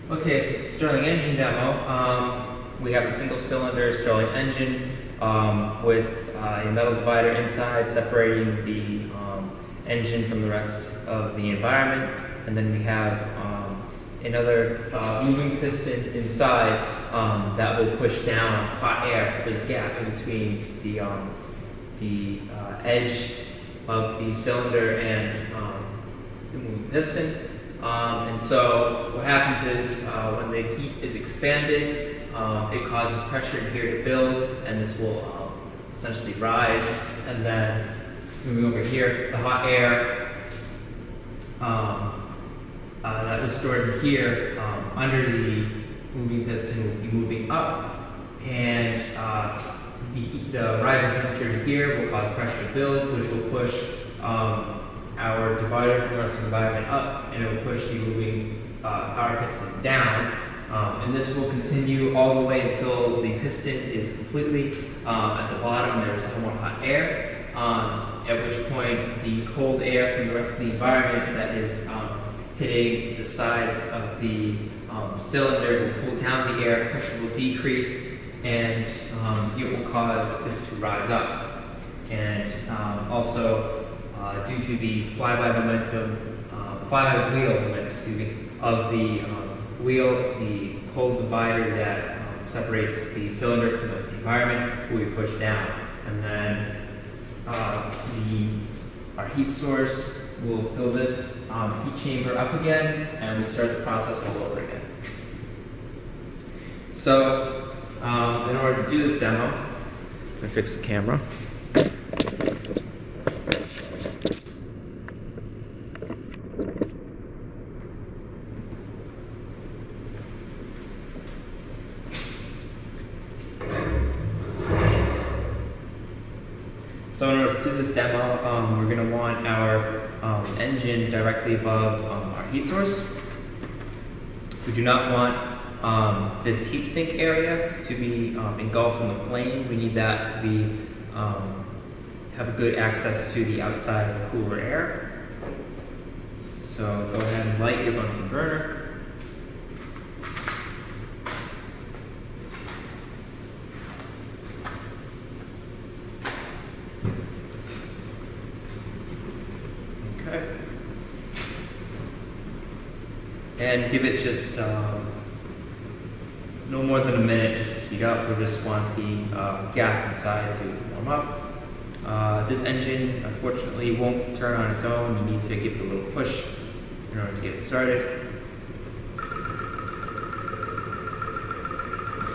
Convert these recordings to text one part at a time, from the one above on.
Okay, so it's the Stirling engine demo. We have a single cylinder Stirling engine with a metal divider inside separating the engine from the rest of the environment. And then we have another moving piston inside that will push down hot air. There's a gap in between the edge of the cylinder and the moving piston. And so what happens is when the heat is expanded, it causes pressure here to build, and this will essentially rise. And then moving over here, the hot air that was stored in here under the moving piston will be moving up, and the rising temperature here will cause pressure to build, which will push our divider from the rest of the environment up, and it will push the moving power piston down. And this will continue all the way until the piston is completely at the bottom. There's more hot air, at which point the cold air from the rest of the environment that is hitting the sides of the cylinder will cool down the air, pressure will decrease, and it will cause this to rise up. And also, due to the flywheel momentum, of the wheel, the cold divider that separates the cylinder from the environment will be pushed down. And then our heat source will fill this heat chamber up again, and we start the process all over again. So, in order to do this demo, I'm going to fix the camera. So in order to do this demo, we're going to want our engine directly above our heat source. We do not want this heat sink area to be engulfed in the flame. We need that to be have good access to the outside cooler air. So go ahead and light your Bunsen burner. And give it just no more than a minute just to heat up. We just want the gas inside to warm up. This engine, unfortunately, won't turn on its own. You need to give it a little push in order to get it started.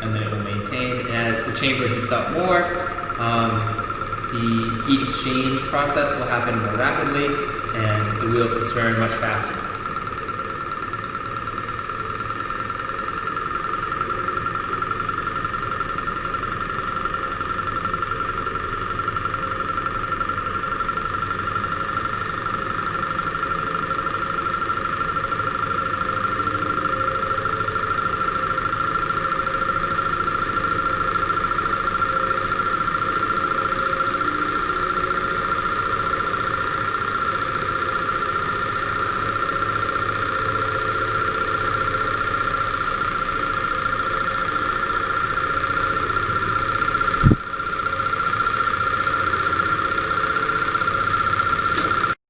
And then it will maintain. And as the chamber heats up more, the heat exchange process will happen more rapidly, and the wheels will turn much faster.